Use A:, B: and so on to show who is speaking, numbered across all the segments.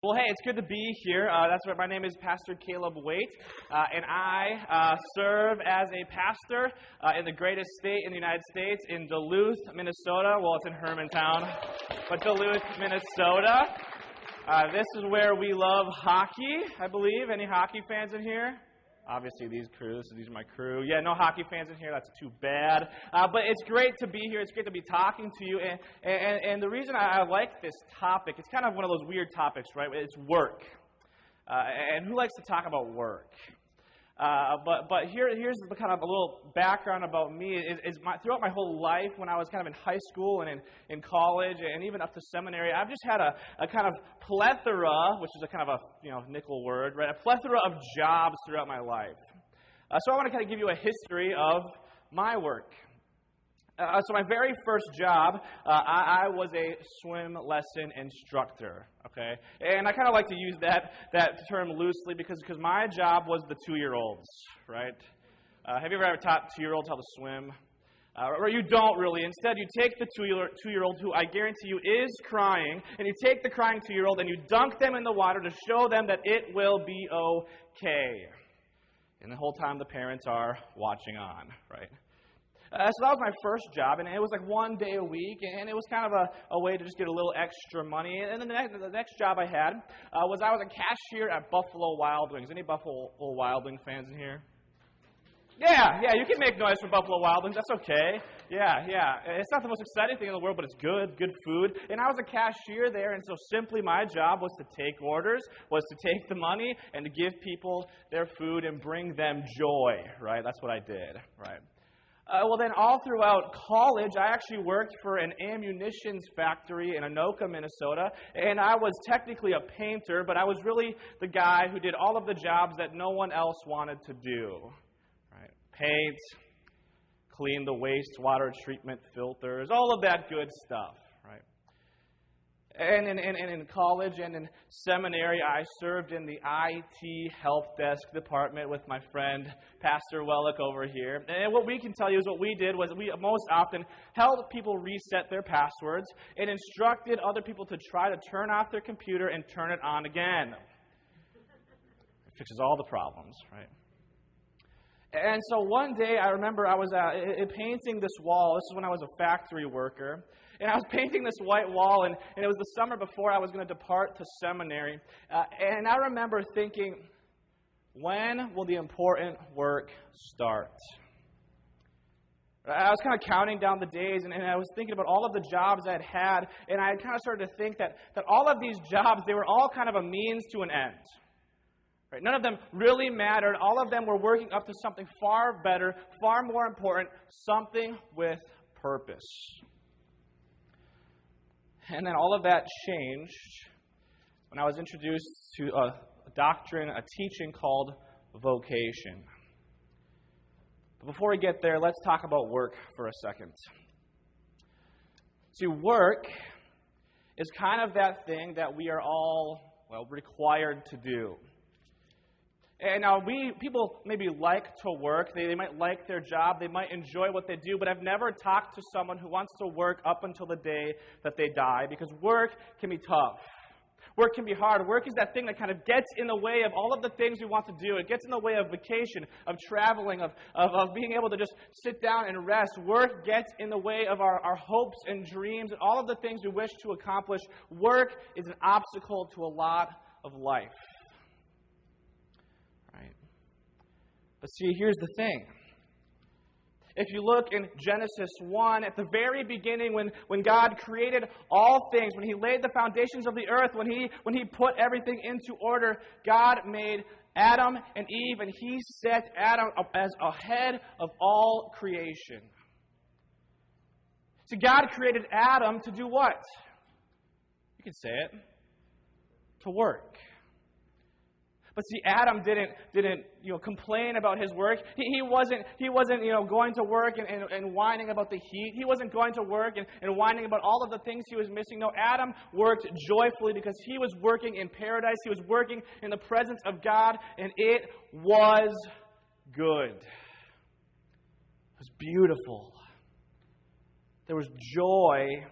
A: Well, hey, it's good to be here. That's right. My name is Pastor Caleb Waite, and I serve as a pastor in the greatest state in the United States, in Duluth, Minnesota. Well, it's in Hermantown, but Duluth, Minnesota. This is where we love hockey, I believe. Any hockey fans in here? Obviously, these are my crew. Yeah, no hockey fans in here. That's too bad. But it's great to be here. It's great to be talking to you. And the reason I like this topic, it's kind of one of those weird topics, right? It's work. And who likes to talk about work? But here's the kind of a little background about me. Throughout my whole life, when I was kind of in high school and in college and even up to seminary, I've just had a kind of plethora, which is a kind of a nickel word, right? A plethora of jobs throughout my life. So I want to kind of give you a history of my work. So my very first job, I was a swim lesson instructor, okay? And I kind of like to use that term loosely because my job was the 2-year-olds, right? Have you ever taught 2-year-olds how to swim? Or you don't really. Instead, you take the 2-year-old who I guarantee you is crying, and you take the crying 2-year-old and you dunk them in the water to show them that it will be okay. And the whole time the parents are watching on, right? So that was my first job, and it was like one day a week, and it was kind of a way to just get a little extra money. And then the next job I had was I was a cashier at Buffalo Wild Wings. Any Buffalo Wild Wings fans in here? Yeah, you can make noise for Buffalo Wild Wings. That's okay. Yeah. It's not the most exciting thing in the world, but it's good food. And I was a cashier there, and so simply my job was to take orders, was to take the money, and to give people their food and bring them joy, right? That's what I did, right? Well, then all throughout college, I actually worked for an ammunition factory in Anoka, Minnesota, and I was technically a painter, but I was really the guy who did all of the jobs that no one else wanted to do. Right? Paint, clean the wastewater treatment filters, all of that good stuff. Right? And in college and in seminary, I served in the IT help desk department with my friend, Pastor Wellick over here. And what we can tell you is what we did was we most often helped people reset their passwords and instructed other people to try to turn off their computer and turn it on again. It fixes all the problems, right? And so one day, I remember I was painting this wall. This is when I was a factory worker. And I was painting this white wall, and it was the summer before I was going to depart to seminary. And I remember thinking, when will the important work start? I was kind of counting down the days, and I was thinking about all of the jobs I had, and I kind of started to think that all of these jobs, they were all kind of a means to an end. Right? None of them really mattered. All of them were working up to something far better, far more important, something with purpose. And then all of that changed when I was introduced to a doctrine, a teaching called vocation. But before we get there, let's talk about work for a second. See, work is kind of that thing that we are all, required to do. And now people maybe like to work, they might like their job, they might enjoy what they do, but I've never talked to someone who wants to work up until the day that they die, because work can be tough. Work can be hard. Work is that thing that kind of gets in the way of all of the things we want to do. It gets in the way of vacation, of traveling, of being able to just sit down and rest. Work gets in the way of our hopes and dreams and all of the things we wish to accomplish. Work is an obstacle to a lot of life. But see, here's the thing. If you look in Genesis 1, at the very beginning when God created all things, when He laid the foundations of the earth, when he put everything into order, God made Adam and Eve, and He set Adam up as a head of all creation. So God created Adam to do what? You can say it. To work. But see, Adam didn't complain about his work. He wasn't going to work and whining about the heat. He wasn't going to work and whining about all of the things he was missing. No, Adam worked joyfully because he was working in paradise. He was working in the presence of God, and it was good. It was beautiful. There was joy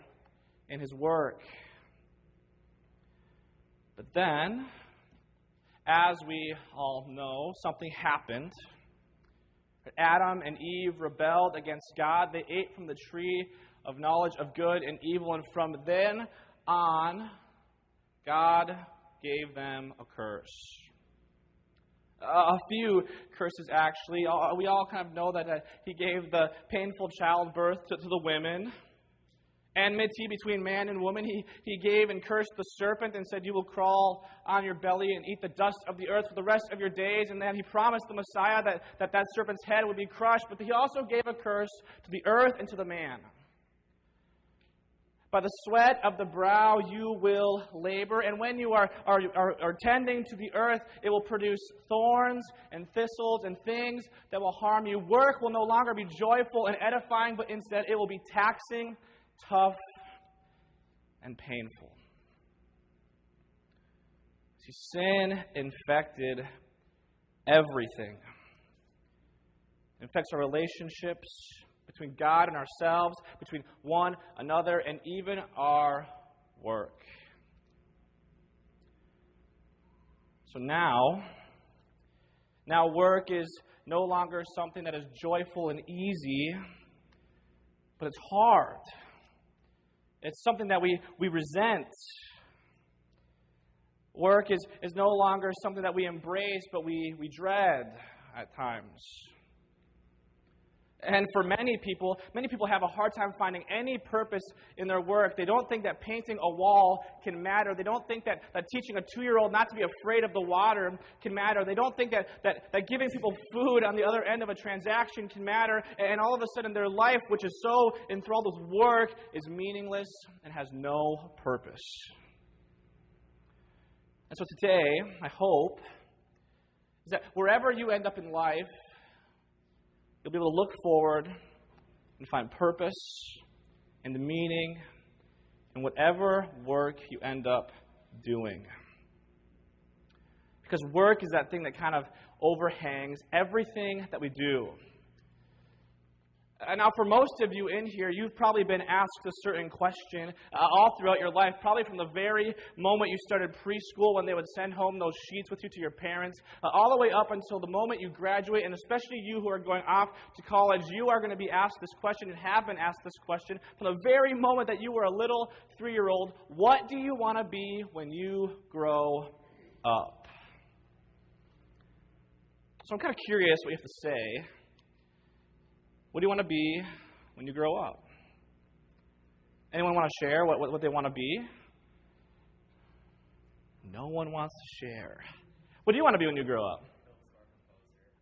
A: in his work. But then, as we all know, something happened. Adam and Eve rebelled against God. They ate from the tree of knowledge of good and evil, and from then on, God gave them a curse. A few curses, actually. We all kind of know that He gave the painful childbirth to the women. Enmity between man and woman. He gave and cursed the serpent and said, "You will crawl on your belly and eat the dust of the earth for the rest of your days." And then He promised the Messiah that serpent's head would be crushed. But He also gave a curse to the earth and to the man. By the sweat of the brow you will labor, and when you are tending to the earth, it will produce thorns and thistles and things that will harm you. Work will no longer be joyful and edifying, but instead it will be taxing, tough, and painful. See, sin infected everything. It infects our relationships between God and ourselves, between one another, and even our work. So now work is no longer something that is joyful and easy, but it's hard. It's something that we resent. Work is no longer something that we embrace, but we dread at times. And for many people have a hard time finding any purpose in their work. They don't think that painting a wall can matter. They don't think that teaching a 2-year-old not to be afraid of the water can matter. They don't think that giving people food on the other end of a transaction can matter. And all of a sudden their life, which is so enthralled with work, is meaningless and has no purpose. And so today, I hope, is that wherever you end up in life, you'll be able to look forward and find purpose and the meaning in whatever work you end up doing. Because work is that thing that kind of overhangs everything that we do. Now, for most of you in here, you've probably been asked a certain question all throughout your life, probably from the very moment you started preschool when they would send home those sheets with you to your parents, all the way up until the moment you graduate, and especially you who are going off to college, you are going to be asked this question and have been asked this question from the very moment that you were a little 3-year-old. What do you want to be when you grow up? So I'm kind of curious what you have to say. What do you want to be when you grow up? Anyone want to share what they want to be? No one wants to share. What do you want to be when you grow up?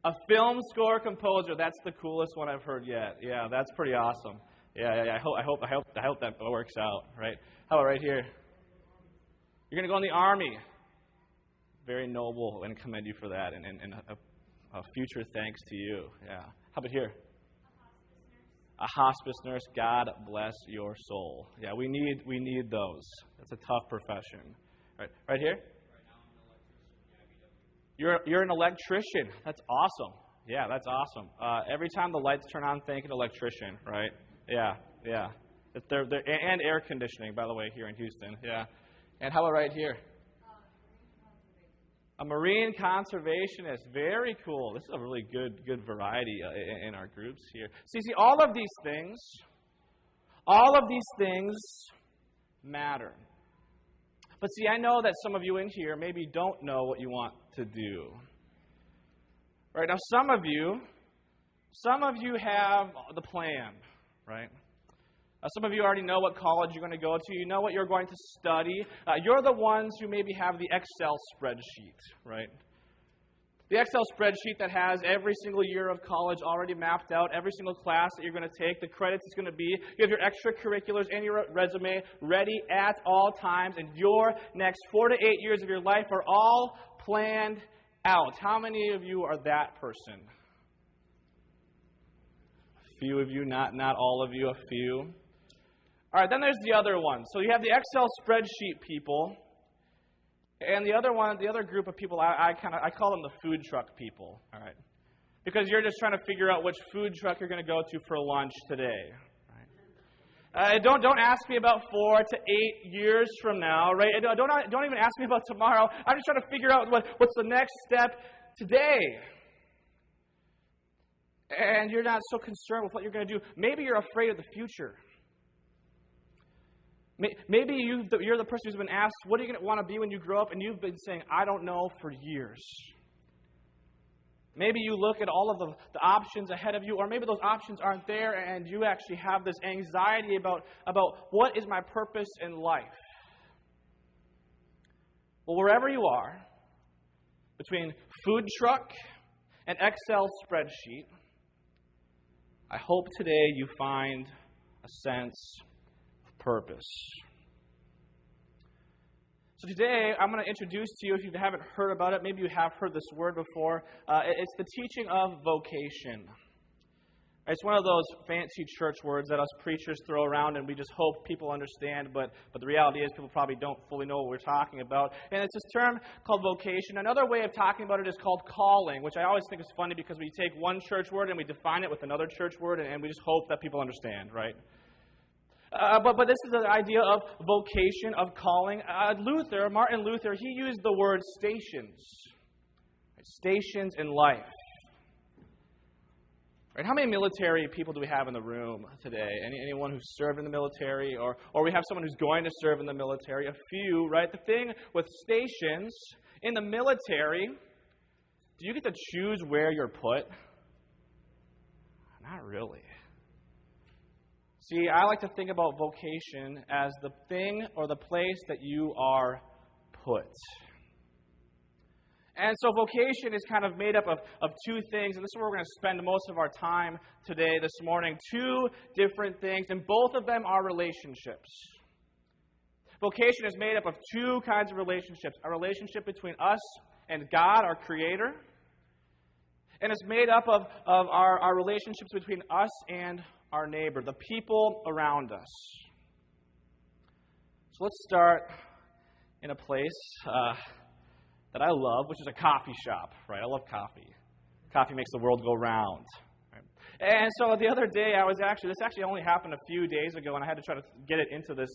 A: A film score composer. That's the coolest one I've heard yet. Yeah, that's pretty awesome. Yeah. I hope that works out, right? How about right here? You're going to go in the Army. Very noble, and commend you for that, and a future thanks to you. Yeah. How about here? A hospice nurse. God bless your soul. Yeah, we need those. That's a tough profession. Right here? You're an electrician. That's awesome. Yeah, that's awesome. Every time the lights turn on, thank an electrician, right? Yeah. They're and air conditioning, by the way, here in Houston. Yeah. And how about right here? A marine conservationist. Very cool. This is a really good variety in our groups here. See, all of these things matter. But see, I know that some of you in here maybe don't know what you want to do. Right now, some of you have the plan, right? Some of you already know what college you're going to go to. You know what you're going to study. You're the ones who maybe have the Excel spreadsheet, right? The Excel spreadsheet that has every single year of college already mapped out, every single class that you're going to take, the credits it's going to be. You have your extracurriculars and your resume ready at all times, and your next 4 to 8 years of your life are all planned out. How many of you are that person? A few of you, not all of you, a few. All right, then there's the other one. So you have the Excel spreadsheet people, and the other group of people, I call them the food truck people. All right, because you're just trying to figure out which food truck you're going to go to for lunch today. Right? Don't ask me about 4 to 8 years from now, right? Don't even ask me about tomorrow. I'm just trying to figure out what's the next step today. And you're not so concerned with what you're going to do. Maybe you're afraid of the future. Maybe you're the person who's been asked, what are you going to want to be when you grow up? And you've been saying, I don't know, for years. Maybe you look at all of the options ahead of you, or maybe those options aren't there, and you actually have this anxiety about what is my purpose in life. Well, wherever you are, between food truck and Excel spreadsheet, I hope today you find a sense of purpose. So today, I'm going to introduce to you, if you haven't heard about it, maybe you have heard this word before, it's the teaching of vocation. It's one of those fancy church words that us preachers throw around and we just hope people understand, but the reality is people probably don't fully know what we're talking about. And it's this term called vocation. Another way of talking about it is called calling, which I always think is funny because we take one church word and we define it with another church word, and we just hope that people understand, right? But this is the idea of vocation, of calling. Martin Luther, he used the word stations. Stations in life. Right? How many military people do we have in the room today? Anyone who's served in the military, or we have someone who's going to serve in the military? A few, right? The thing with stations in the military, do you get to choose where you're put? Not really. See, I like to think about vocation as the thing or the place that you are put. And so vocation is kind of made up of two things, and this is where we're going to spend most of our time today, this morning. Two different things, and both of them are relationships. Vocation is made up of two kinds of relationships. A relationship between us and God, our Creator, and it's made up of our relationships between us and our neighbor, the people around us. So let's start in a place that I love, which is a coffee shop, right? I love coffee. Coffee makes the world go round. Right? And so the other day, this actually only happened a few days ago, and I had to try to get it into this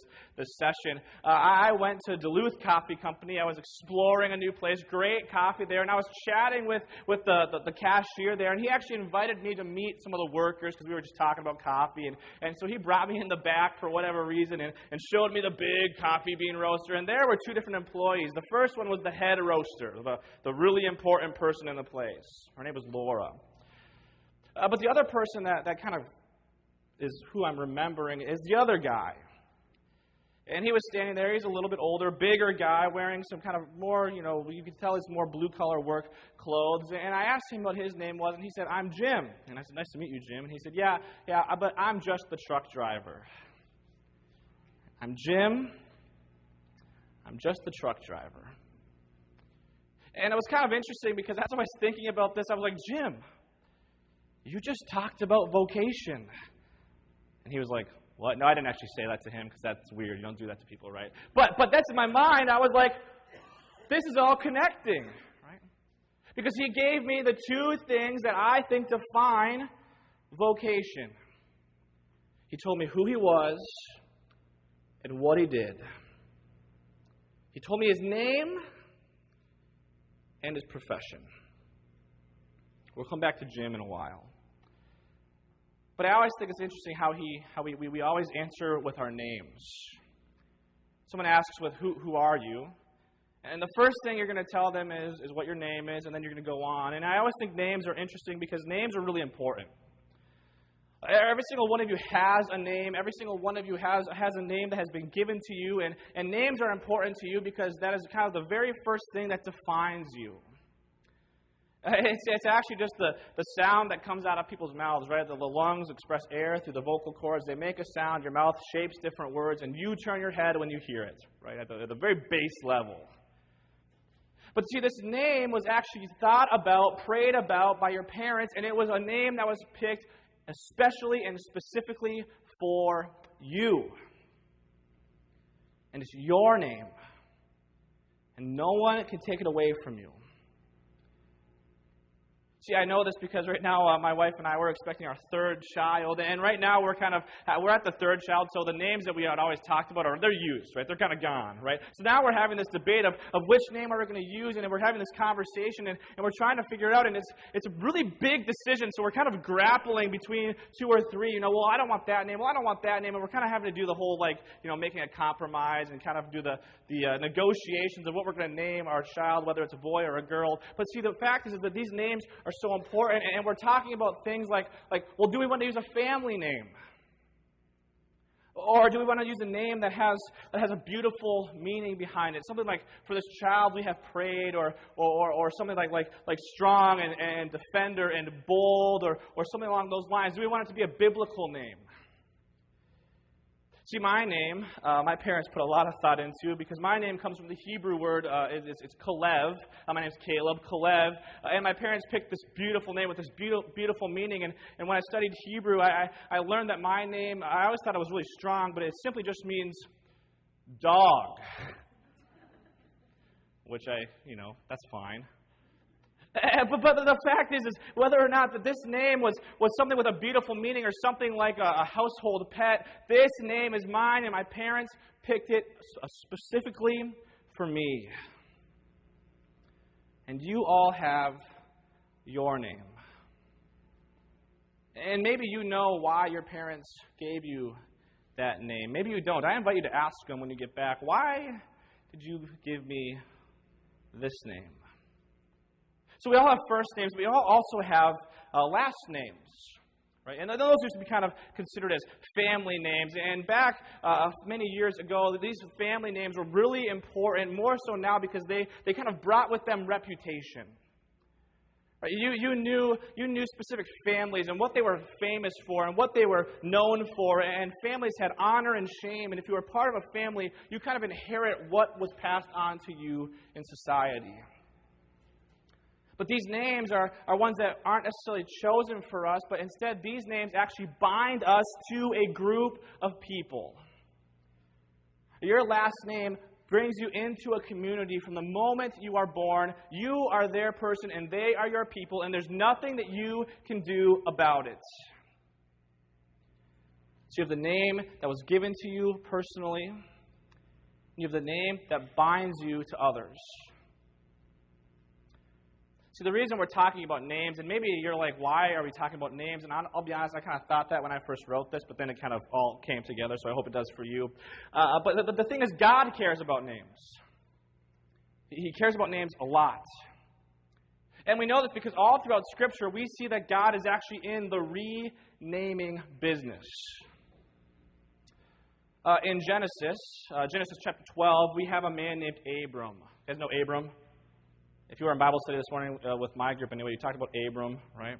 A: session. I went to Duluth Coffee Company. I was exploring a new place, great coffee there, and I was chatting with the cashier there, and he actually invited me to meet some of the workers because we were just talking about coffee, and so he brought me in the back for whatever reason and showed me the big coffee bean roaster, and there were two different employees. The first one was the head roaster, the really important person in the place. Her name was Laura. But the other person that kind of is who I'm remembering is the other guy. And he was standing there. He's a little bit older, bigger guy, wearing some kind of more, you can tell he's more blue-collar work clothes. And I asked him what his name was, and he said, "I'm Jim." And I said, "Nice to meet you, Jim." And he said, yeah, but I'm just the truck driver. I'm Jim. I'm just the truck driver. And it was kind of interesting because as I was thinking about this, I was like, "Jim, you just talked about vocation." And he was like, "What?" No, I didn't actually say that to him because that's weird. You don't do that to people, right? But that's in my mind. I was like, this is all connecting, right? Because he gave me the two things that I think define vocation. He told me who he was and what he did. He told me his name and his profession. We'll come back to Jim in a while. But I always think it's interesting how we always answer with our names. Someone asks with who are you? And the first thing you're going to tell them is what your name is, and then you're going to go on. And I always think names are interesting because names are really important. Every single one of you has a name. Every single one of you has a name that has been given to you. And names are important to you because that is kind of the very first thing that defines you. It's actually just the sound that comes out of people's mouths, right? The lungs express air through the vocal cords. They make a sound. Your mouth shapes different words, and you turn your head when you hear it, right? At the very base level. But see, this name was actually thought about, prayed about by your parents, and it was a name that was picked especially and specifically for you. And it's your name. And no one can take it away from you. See, I know this because right now my wife and I, we're expecting our third child, and right now we're at the third child, so the names that we had always talked about, they're used, right? They're kind of gone, right? So now we're having this debate of which name are we going to use, and we're having this conversation, and we're trying to figure it out, and it's a really big decision, so we're kind of grappling between two or three, well, I don't want that name, well, I don't want that name, and we're kind of having to do the whole, making a compromise and kind of do the negotiations of what we're going to name our child, whether it's a boy or a girl. But see, the fact is that these names are so important, and we're talking about things like, well, do we want to use a family name? Or do we want to use a name that has a beautiful meaning behind it? Something like, for this child we have prayed, or something like strong and defender and bold, or something along those lines. Do we want it to be a biblical name? See, my name, my parents put a lot of thought into, because my name comes from the Hebrew word, it's Kalev. My name's Caleb, Kalev. And my parents picked this beautiful name with this beautiful meaning. And when I studied Hebrew, I learned that my name, I always thought it was really strong, but it simply just means dog. Which that's fine. But the fact is whether or not that this name was something with a beautiful meaning or something like a household pet, this name is mine, and my parents picked it specifically for me. And you all have your name. And maybe you know why your parents gave you that name. Maybe you don't. I invite you to ask them when you get back, why did you give me this name? So we all have first names, but we all also have last names, right? And those used to be kind of considered as family names. And back many years ago, these family names were really important, more so now because they kind of brought with them reputation. Right? You knew specific families and what they were famous for and what they were known for. And families had honor and shame. And if you were part of a family, you kind of inherit what was passed on to you in society. But these names are ones that aren't necessarily chosen for us, but instead these names actually bind us to a group of people. Your last name brings you into a community from the moment you are born. You are their person and they are your people, and there's nothing that you can do about it. So you have the name that was given to you personally. You have the name that binds you to others. See, the reason we're talking about names, and maybe you're like, why are we talking about names? And I'll be honest, I kind of thought that when I first wrote this, but then it kind of all came together, so I hope it does for you. But the thing is, God cares about names. He cares about names a lot. And we know this because all throughout Scripture, we see that God is actually in the renaming business. In Genesis chapter 12, we have a man named Abram. You guys know Abram? If you were in Bible study this morning with my group anyway, you talked about Abram, right?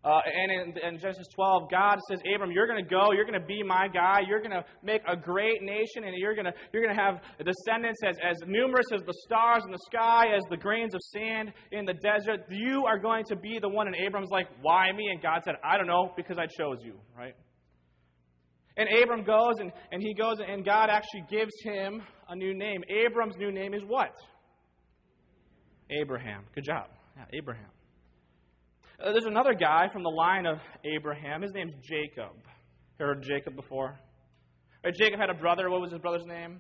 A: And in Genesis 12, God says, Abram, you're going to go, you're going to be my guy, you're going to make a great nation, and you're going to have descendants as numerous as the stars in the sky, as the grains of sand in the desert. You are going to be the one. And Abram's like, why me? And God said, I don't know, because I chose you, right? And Abram goes, and he goes, and God actually gives him a new name. Abram's new name is what? Abraham. Good job. Yeah, Abraham. There's another guy from the line of Abraham. His name's Jacob. Heard of Jacob before? Right, Jacob had a brother. What was his brother's name?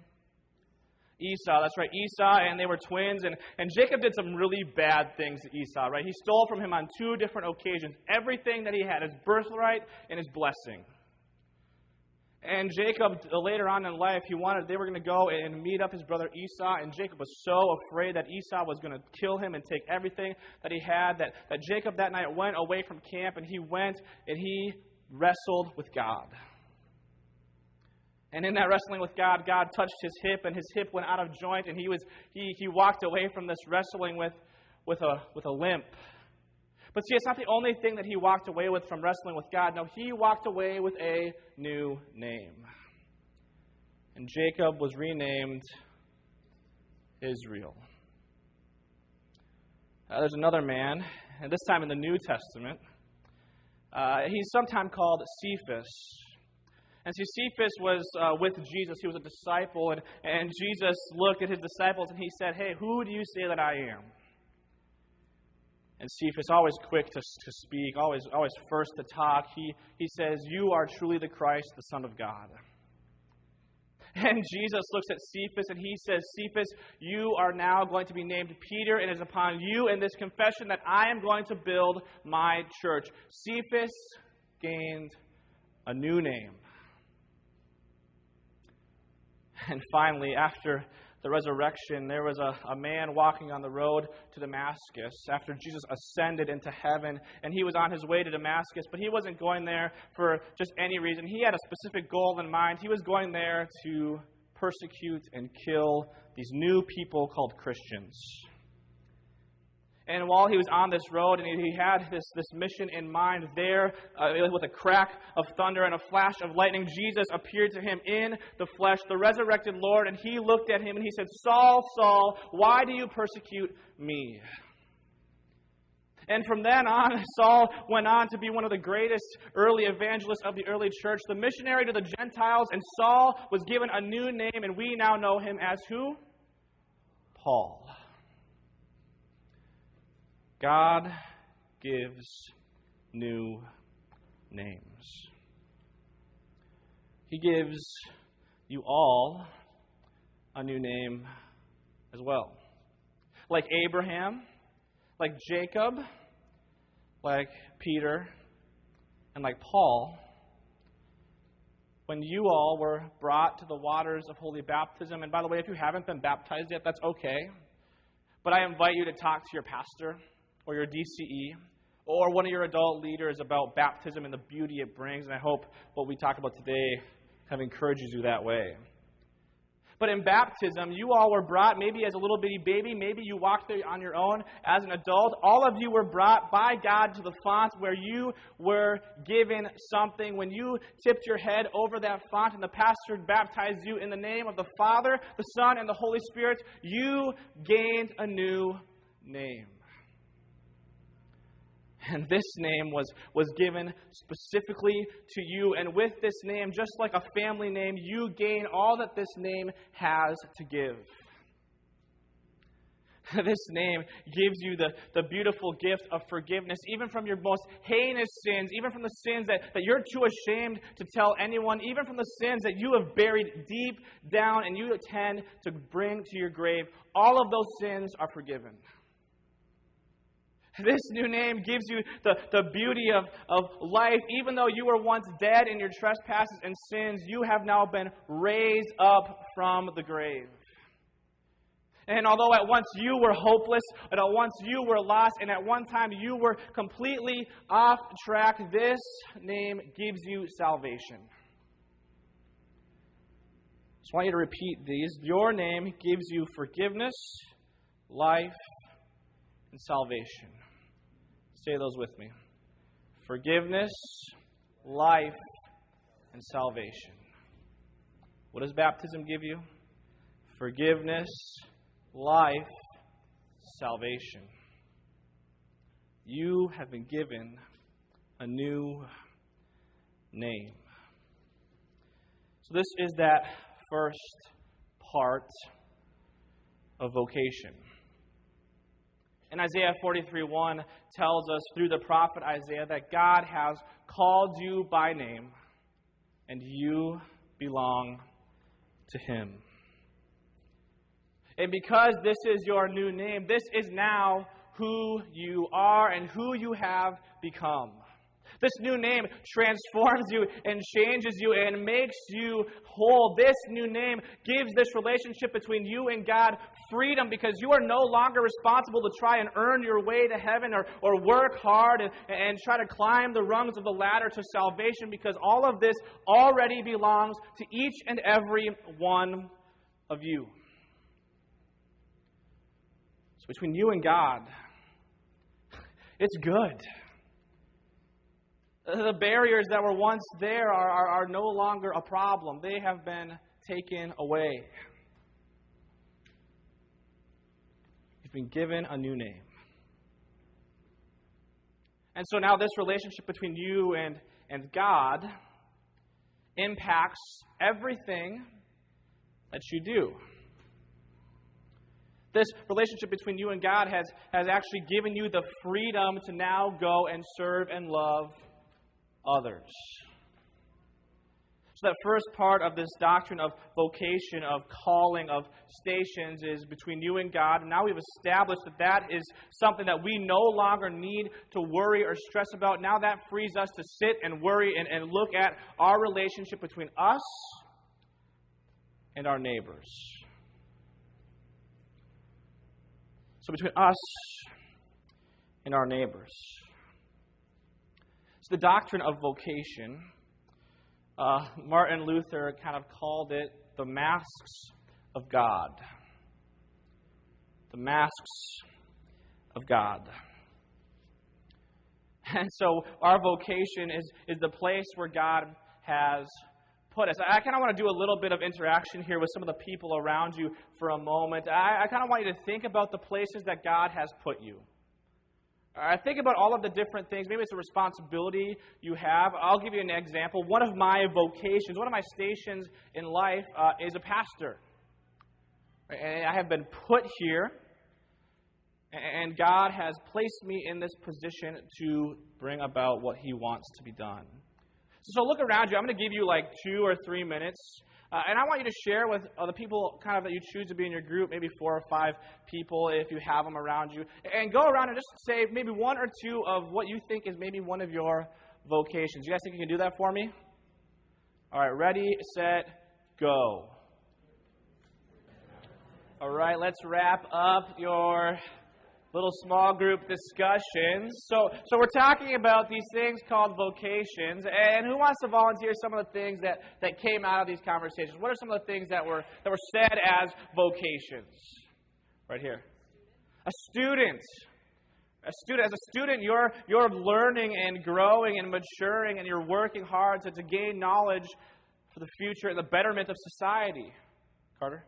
A: Esau. That's right, Esau, and they were twins. And Jacob did some really bad things to Esau, right? He stole from him on 2 different occasions everything that he had, his birthright and his blessing. And Jacob, later on in life, they were going to go and meet up his brother Esau, and Jacob was so afraid that Esau was going to kill him and take everything that he had, that Jacob that night went away from camp, and he went and he wrestled with God. And in that wrestling with God, God touched his hip, and his hip went out of joint, and he walked away from this wrestling with a limp. But see, it's not the only thing that he walked away with from wrestling with God. No, he walked away with a new name. And Jacob was renamed Israel. There's another man, and this time in the New Testament. He's sometimes called Cephas. And see, Cephas was with Jesus. He was a disciple, and Jesus looked at his disciples and he said, hey, who do you say that I am? And Cephas, always quick to speak, always first to talk, he says, "You are truly the Christ, the Son of God." And Jesus looks at Cephas and he says, "Cephas, you are now going to be named Peter, and it is upon you in this confession that I am going to build my church." Cephas gained a new name. And finally, after the resurrection, there was a man walking on the road to Damascus after Jesus ascended into heaven, and he was on his way to Damascus, but he wasn't going there for just any reason. He had a specific goal in mind. He was going there to persecute and kill these new people called Christians. And while he was on this road and he had this mission in mind there, with a crack of thunder and a flash of lightning, Jesus appeared to him in the flesh, the resurrected Lord, and he looked at him and he said, "Saul, Saul, why do you persecute me?" And from then on, Saul went on to be one of the greatest early evangelists of the early church, the missionary to the Gentiles, and Saul was given a new name, and we now know him as who? Paul. God gives new names. He gives you all a new name as well. Like Abraham, like Jacob, like Peter, and like Paul, when you all were brought to the waters of holy baptism, and by the way, if you haven't been baptized yet, that's okay, but I invite you to talk to your pastor or your DCE, or one of your adult leaders about baptism and the beauty it brings. And I hope what we talk about today kind of encourages you that way. But in baptism, you all were brought maybe as a little bitty baby. Maybe you walked there on your own as an adult. All of you were brought by God to the font where you were given something. When you tipped your head over that font and the pastor baptized you in the name of the Father, the Son, and the Holy Spirit, you gained a new name. And this name was given specifically to you. And with this name, just like a family name, you gain all that this name has to give. This name gives you the beautiful gift of forgiveness, even from your most heinous sins, even from the sins that you're too ashamed to tell anyone, even from the sins that you have buried deep down and you intend to bring to your grave. All of those sins are forgiven. This new name gives you the beauty of life. Even though you were once dead in your trespasses and sins, you have now been raised up from the grave. And although at once you were hopeless, and at once you were lost, and at one time you were completely off track, this name gives you salvation. I just want you to repeat these. Your name gives you forgiveness, life, and salvation. Say those with me. Forgiveness, life, and salvation. What does baptism give you? Forgiveness, life, salvation. You have been given a new name. So this is that first part of vocation. And Isaiah 43:1 tells us through the prophet Isaiah that God has called you by name and you belong to Him. And because this is your new name, this is now who you are and who you have become. This new name transforms you and changes you and makes you whole. This new name gives this relationship between you and God freedom, because you are no longer responsible to try and earn your way to heaven or work hard and try to climb the rungs of the ladder to salvation, because all of this already belongs to each and every one of you. So between you and God, it's good. The barriers that were once there are no longer a problem. They have been taken away. You've been given a new name. And so now this relationship between you and God impacts everything that you do. This relationship between you and God has actually given you the freedom to now go and serve and love others. So that first part of this doctrine of vocation, of calling, of stations is between you and God. And now we've established that is something that we no longer need to worry or stress about. Now that frees us to sit and worry and look at our relationship between us and our neighbors. So between us and our neighbors. So the doctrine of vocation, Martin Luther kind of called it the masks of God. The masks of God. And so our vocation is the place where God has put us. I kind of want to do a little bit of interaction here with some of the people around you for a moment. I kind of want you to think about the places that God has put you. Think about all of the different things. Maybe it's a responsibility you have. I'll give you an example. One of my vocations, one of my stations in life is a pastor. And I have been put here, and God has placed me in this position to bring about what He wants to be done. So look around you. I'm going to give you like 2 or 3 minutes. And I want you to share with the people kind of that you choose to be in your group, maybe 4 or 5 people if you have them around you. And go around and just say maybe 1 or 2 of what you think is maybe one of your vocations. You guys think you can do that for me? All right, ready, set, go. All right, let's wrap up your little small group discussions. So we're talking about these things called vocations. And who wants to volunteer some of the things that came out of these conversations? What are some of the things that were said as vocations? Right here. A student. As a student, you're learning and growing and maturing, and you're working hard to gain knowledge for the future and the betterment of society. Carter?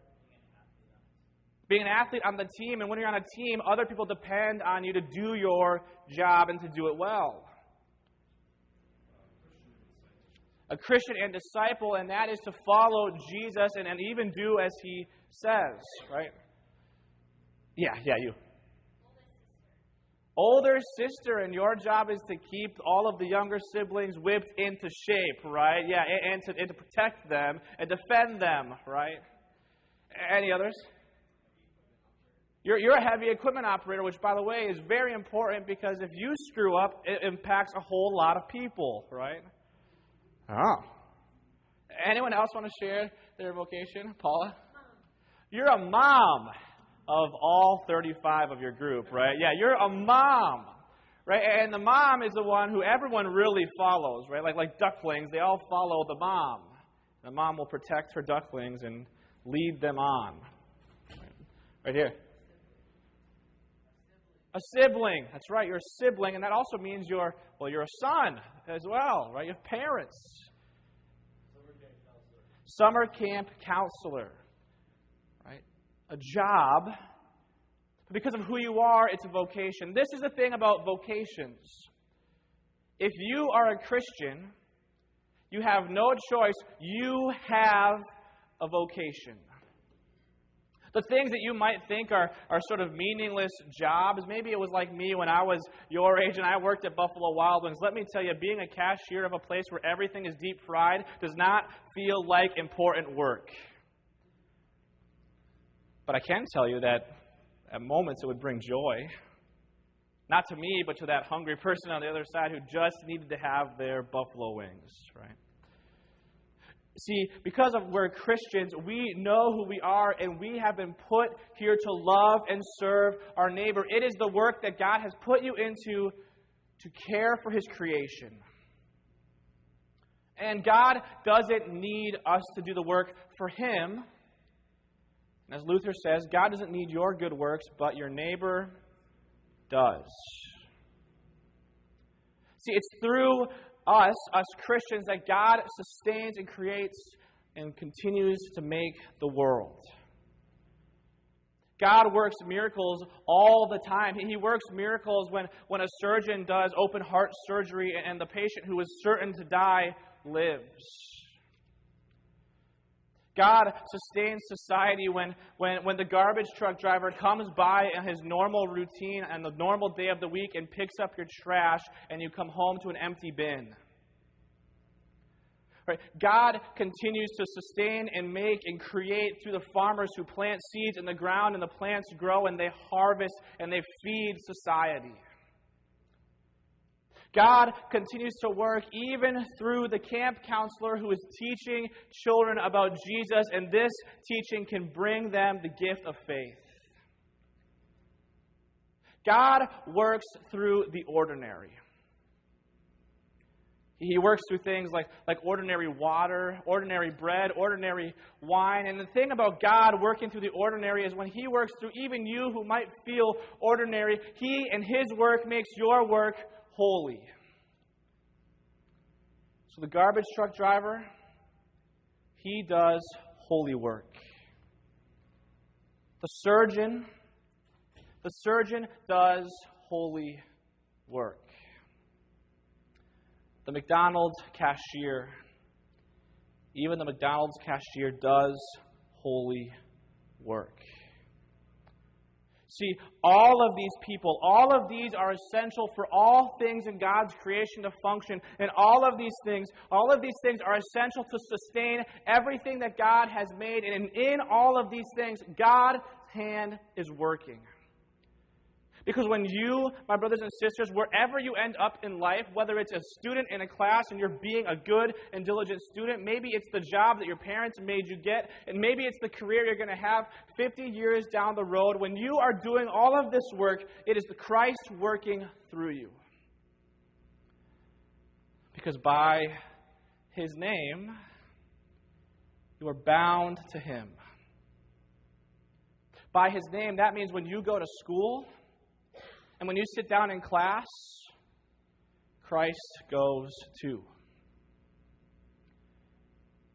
A: Being an athlete on the team, and when you're on a team, other people depend on you to do your job and to do it well. A Christian and disciple, and that is to follow Jesus and even do as He says, right? Yeah, you. Older sister, and your job is to keep all of the younger siblings whipped into shape, right? Yeah, and to protect them and defend them, right? Any others? You're a heavy equipment operator, which, by the way, is very important because if you screw up, it impacts a whole lot of people, right? Oh. Anyone else want to share their vocation? Paula? Mom. You're a mom of all 35 of your group, right? Yeah, you're a mom, right? And the mom is the one who everyone really follows, right? Like ducklings, they all follow the mom. The mom will protect her ducklings and lead them on. Right here. A sibling. That's right, you're a sibling, and that also means you're a son as well, right? You have parents. Summer camp counselor. Right? A job. Because of who you are, it's a vocation. This is the thing about vocations. If you are a Christian, you have no choice. You have a vocation. The things that you might think are sort of meaningless jobs, maybe it was like me when I was your age and I worked at Buffalo Wild Wings. Let me tell you, being a cashier of a place where everything is deep fried does not feel like important work. But I can tell you that at moments it would bring joy. Not to me, but to that hungry person on the other side who just needed to have their buffalo wings, right? See, because we're Christians, we know who we are, and we have been put here to love and serve our neighbor. It is the work that God has put you into to care for His creation. And God doesn't need us to do the work for Him. And as Luther says, God doesn't need your good works, but your neighbor does. See, it's through us Christians, that God sustains and creates and continues to make the world. God works miracles all the time. He works miracles when a surgeon does open heart surgery and the patient who is certain to die lives. God sustains society when the garbage truck driver comes by in his normal routine on the normal day of the week and picks up your trash and you come home to an empty bin. Right? God continues to sustain and make and create through the farmers who plant seeds in the ground and the plants grow and they harvest and they feed society. God continues to work even through the camp counselor who is teaching children about Jesus, and this teaching can bring them the gift of faith. God works through the ordinary. He works through things like ordinary water, ordinary bread, ordinary wine. And the thing about God working through the ordinary is when He works through even you who might feel ordinary, He and His work makes your work holy. So the garbage truck driver, he does holy work. The surgeon does holy work. The McDonald's cashier, even the McDonald's cashier does holy work. See, all of these people, all of these are essential for all things in God's creation to function. And all of these things are essential to sustain everything that God has made. And in all of these things, God's hand is working. Because when you, my brothers and sisters, wherever you end up in life, whether it's a student in a class and you're being a good and diligent student, maybe it's the job that your parents made you get, and maybe it's the career you're going to have 50 years down the road, when you are doing all of this work, it is the Christ working through you. Because by His name, you are bound to Him. By His name, that means when you go to school, and when you sit down in class, Christ goes too.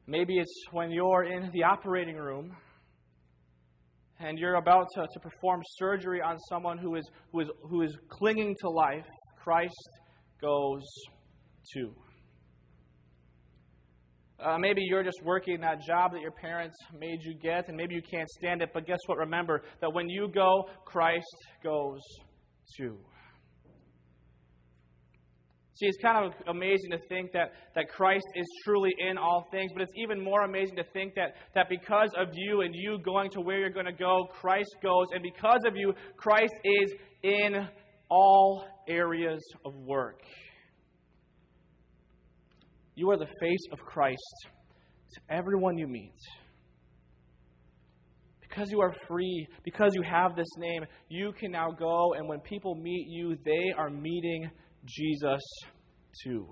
A: Maybe it's when you're in the operating room and you're about to perform surgery on someone who is clinging to life, Christ goes too. Maybe you're just working that job that your parents made you get, and maybe you can't stand it, but guess what? Remember that when you go, Christ goes too. See, it's kind of amazing to think that Christ is truly in all things, but it's even more amazing to think that because of you and you going to where you're going to go, Christ goes, and because of you, Christ is in all areas of work. You are the face of Christ to everyone you meet. Because you are free, because you have this name, you can now go, and when people meet you, they are meeting Jesus too.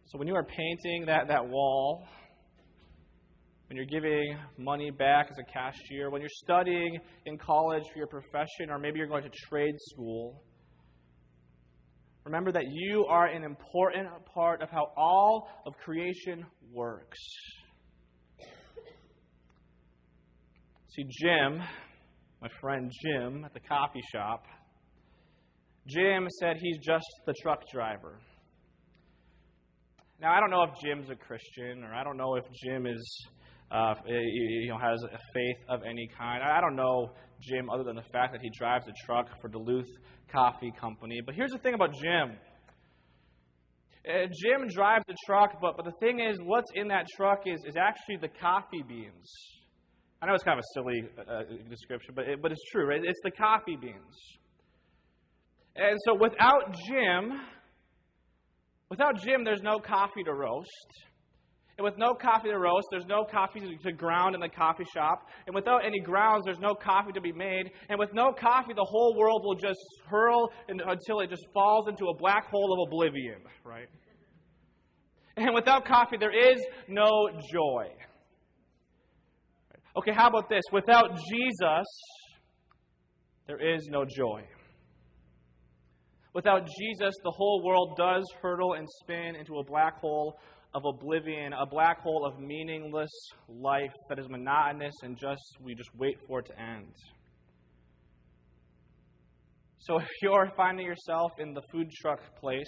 A: So when you are painting that wall, when you're giving money back as a cashier, when you're studying in college for your profession, or maybe you're going to trade school, remember that you are an important part of how all of creation works. See, Jim, my friend Jim at the coffee shop, Jim said he's just the truck driver. Now, I don't know if Jim's a Christian, or I don't know if Jim is, has a faith of any kind. I don't know Jim other than the fact that he drives a truck for Duluth Coffee Company. But here's the thing about Jim. Jim drives the truck, but the thing is, what's in that truck is actually the coffee beans. I know it's kind of a silly description, but it's true, right? It's the coffee beans. And so without Jim, there's no coffee to roast. And with no coffee to roast, there's no coffee to ground in the coffee shop. And without any grounds, there's no coffee to be made. And with no coffee, the whole world will just hurl until it just falls into a black hole of oblivion, right? And without coffee, there is no joy. Okay, how about this? Without Jesus, there is no joy. Without Jesus, the whole world does hurtle and spin into a black hole of oblivion, a black hole of meaningless life that is monotonous and we just wait for it to end. So if you're finding yourself in the food truck place,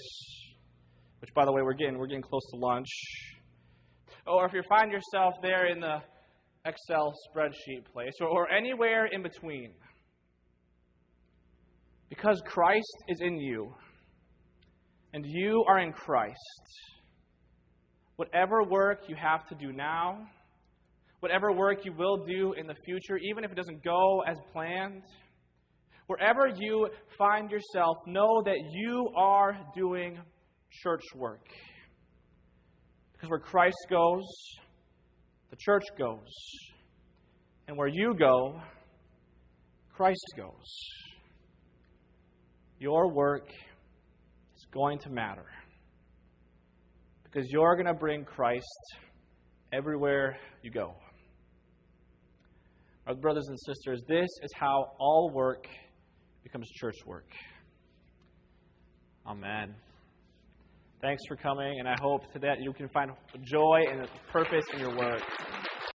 A: which by the way we're getting close to lunch, Or if you find yourself there in the Excel spreadsheet place, or anywhere in between. Because Christ is in you, and you are in Christ, whatever work you have to do now, whatever work you will do in the future, even if it doesn't go as planned, wherever you find yourself, know that you are doing church work. Because where Christ goes, the church goes. And where you go, Christ goes. Your work is going to matter. Because you're going to bring Christ everywhere you go. Our brothers and sisters, this is how all work becomes church work. Amen. Thanks for coming, and I hope that you can find joy and purpose in your work.